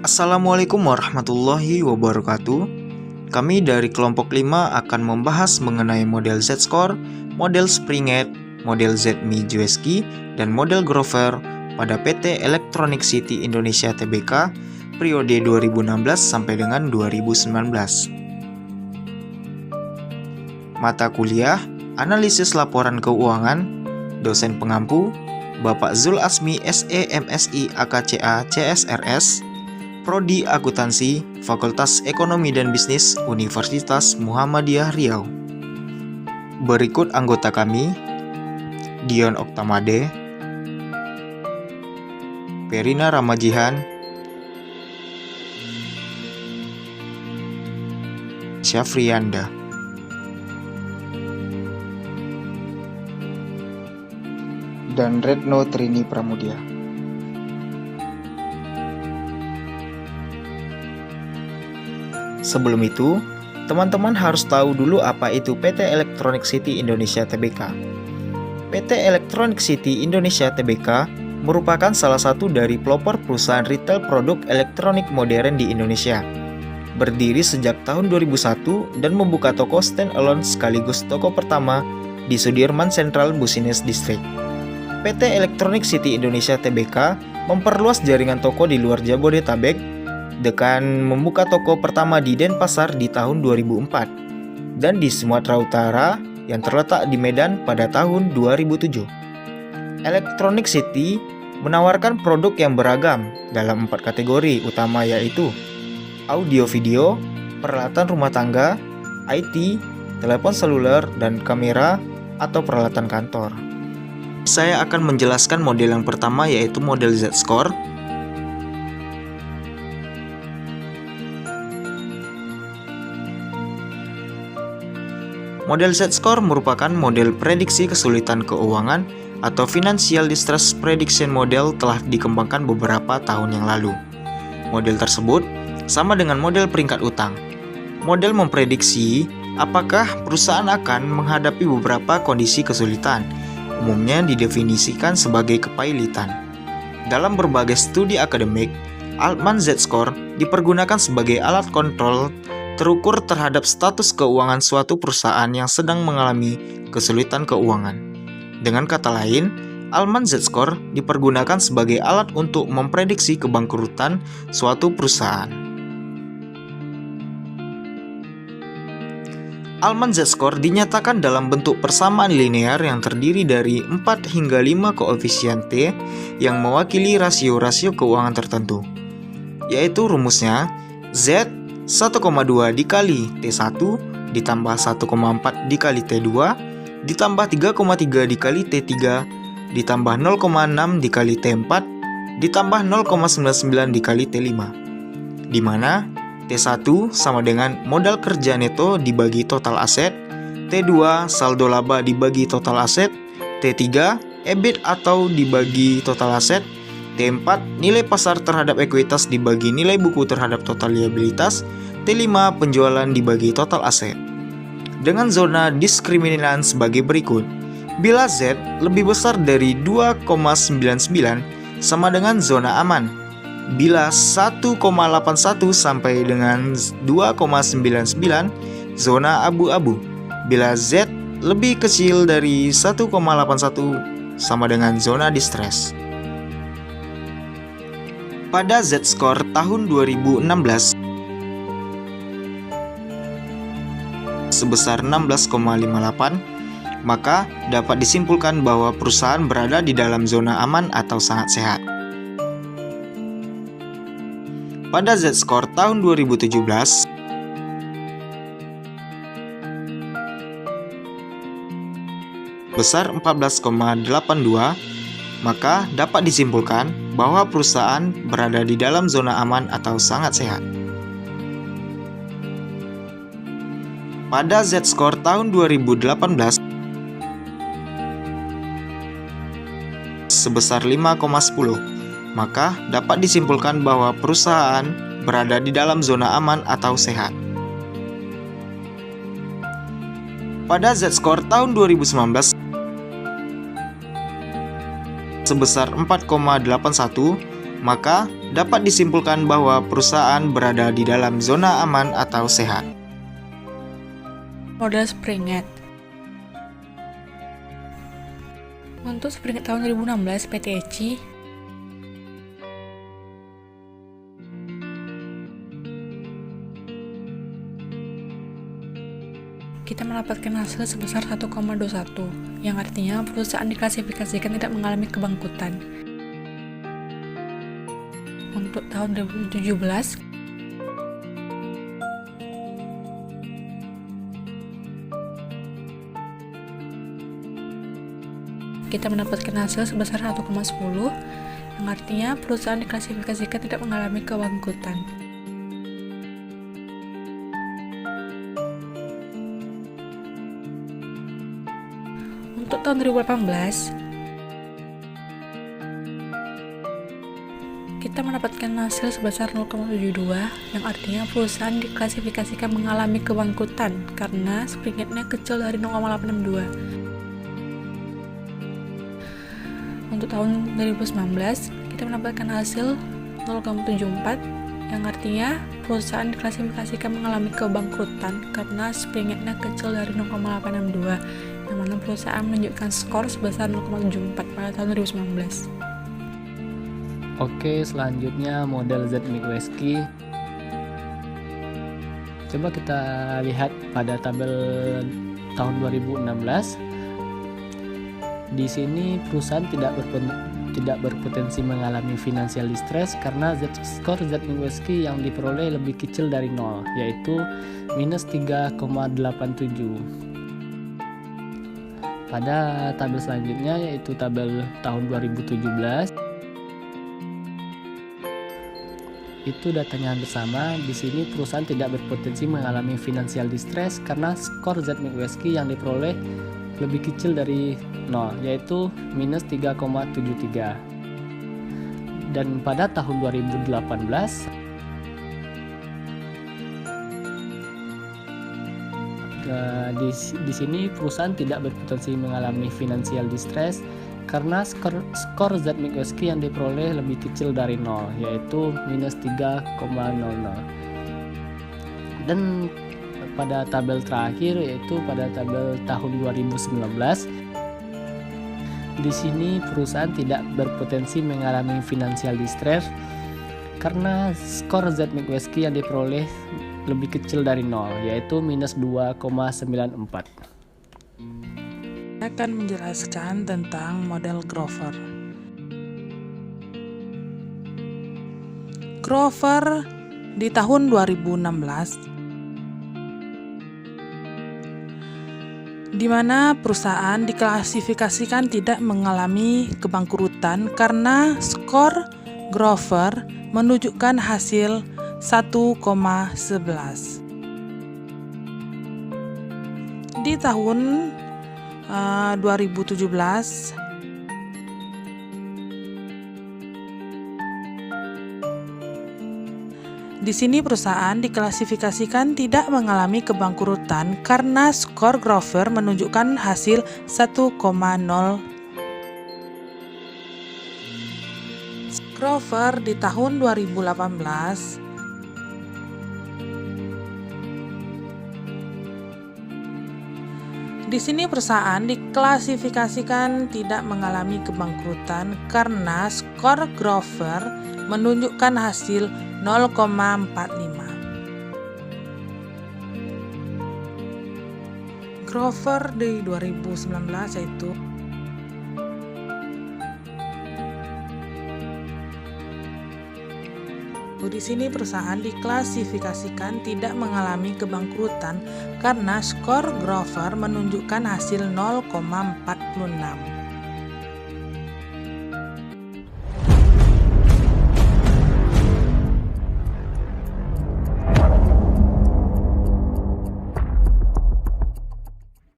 Assalamualaikum warahmatullahi wabarakatuh. Kami dari kelompok 5 akan membahas mengenai model Z-Score, model Springate, model Z-Mi Jueski, dan model Grover pada PT Electronic City Indonesia Tbk periode 2016 sampai dengan 2019. Mata kuliah Analisis Laporan Keuangan, dosen pengampu Bapak Zul Asmi SE MSI AKCA CSRS, Prodi Akuntansi, Fakultas Ekonomi dan Bisnis, Universitas Muhammadiyah Riau. Berikut anggota kami: Dion Oktamade, Perina Ramajihan, Syafrianda, dan Retno Trini Pramudia. Sebelum itu, teman-teman harus tahu dulu apa itu PT Electronic City Indonesia Tbk. PT Electronic City Indonesia Tbk merupakan salah satu dari pelopor perusahaan retail produk elektronik modern di Indonesia. Berdiri sejak tahun 2001 dan membuka toko stand-alone sekaligus toko pertama di Sudirman Central Business District. PT Electronic City Indonesia Tbk memperluas jaringan toko di luar Jabodetabek dengan membuka toko pertama di Denpasar di tahun 2004 dan di Sumatera Utara yang terletak di Medan pada tahun 2007. Electronic City menawarkan produk yang beragam dalam 4 kategori utama, yaitu audio-video, peralatan rumah tangga, IT, telepon seluler, dan kamera atau peralatan kantor. Saya akan menjelaskan model yang pertama, yaitu model Z-Score. Model Z-Score merupakan model prediksi kesulitan keuangan atau Financial Distress Prediction Model telah dikembangkan beberapa tahun yang lalu. Model tersebut sama dengan model peringkat utang. Model memprediksi apakah perusahaan akan menghadapi beberapa kondisi kesulitan, umumnya didefinisikan sebagai kepailitan. Dalam berbagai studi akademik, Altman Z-Score dipergunakan sebagai alat kontrol terukur terhadap status keuangan suatu perusahaan yang sedang mengalami kesulitan keuangan. Dengan kata lain, Altman Z-Score dipergunakan sebagai alat untuk memprediksi kebangkrutan suatu perusahaan. Altman Z-Score dinyatakan dalam bentuk persamaan linear yang terdiri dari 4 hingga 5 koefisien T yang mewakili rasio-rasio keuangan tertentu, yaitu rumusnya Z 1,2 dikali T1 ditambah 1,4 dikali T2 ditambah 3,3 dikali T3 ditambah 0,6 dikali T4 ditambah 0,99 dikali T5, di mana T1 sama dengan modal kerja neto dibagi total aset, T2 saldo laba dibagi total aset, T3 EBIT atau dibagi total aset, T4 nilai pasar terhadap ekuitas dibagi nilai buku terhadap total liabilitas, T5 penjualan dibagi total aset. Dengan zona diskriminan sebagai berikut. Bila Z lebih besar dari 2,99 sama dengan zona aman. Bila 1,81 sampai dengan 2,99 zona abu-abu. Bila Z lebih kecil dari 1,81 sama dengan zona distress. Pada Z-Score tahun 2016 sebesar 16,58, maka dapat disimpulkan bahwa perusahaan berada di dalam zona aman atau sangat sehat. Pada Z-Score tahun 2017 besar 14,82, maka dapat disimpulkan bahwa perusahaan berada di dalam zona aman atau sangat sehat. Pada Z-Score tahun 2018 sebesar 5,10, maka dapat disimpulkan bahwa perusahaan berada di dalam zona aman atau sehat. Pada Z-Score tahun 2019 sebesar 4,81, maka dapat disimpulkan bahwa perusahaan berada di dalam zona aman atau sehat. Model Springnet. Untuk Springnet tahun 2016 PT ECI kita mendapatkan hasil sebesar 1,21, yang artinya perusahaan diklasifikasikan tidak mengalami kebangkrutan. Untuk tahun 2017, kita mendapatkan hasil sebesar 1,10, yang artinya perusahaan diklasifikasikan tidak mengalami kebangkrutan. Untuk tahun 2018, kita mendapatkan hasil sebesar 0,72, yang artinya perusahaan diklasifikasikan mengalami kebangkrutan karena Springnetnya kecil dari 0,862. Untuk tahun 2019, kita mendapatkan hasil 0,74, yang artinya perusahaan diklasifikasikan mengalami kebangkrutan karena Springnetnya kecil dari 0,862, yang mana perusahaan menunjukkan skor sebesar 0,74 pada tahun 2019. Oke, selanjutnya model ZMIC WSKI. Coba kita lihat pada tabel tahun 2016. Di sini perusahaan tidak berpotensi mengalami financial distress karena skor ZMIC WSKI yang diperoleh lebih kecil dari 0, yaitu minus 3,87. Pada tabel selanjutnya, yaitu tabel tahun 2017, itu datanya hampir sama. Di sini perusahaan tidak berpotensi mengalami financial distress karena skor ZMIC WSKI yang diperoleh lebih kecil dari 0, yaitu minus 3,73. Dan pada tahun 2018, di sini perusahaan tidak berpotensi mengalami financial distress karena skor ZMIC WSKI yang diperoleh lebih kecil dari 0, yaitu minus 3,00. Dan pada tabel terakhir, yaitu pada tabel tahun 2019, di sini perusahaan tidak berpotensi mengalami financial distress karena skor ZMIC WSKI yang diperoleh lebih kecil dari 0, yaitu minus 2,94. Saya akan menjelaskan tentang model Grover. Grover di tahun 2016, di mana perusahaan diklasifikasikan tidak mengalami kebangkrutan karena skor Grover menunjukkan hasil 1,11. Di tahun 2017, di sini perusahaan diklasifikasikan tidak mengalami kebangkrutan karena skor Grover menunjukkan hasil 1,0. Grover di tahun 2018, di sini perusahaan diklasifikasikan tidak mengalami kebangkrutan karena skor Grover menunjukkan hasil 0,45. Grover di 2019 yaitu di sini perusahaan diklasifikasikan tidak mengalami kebangkrutan karena skor Grover menunjukkan hasil 0,46.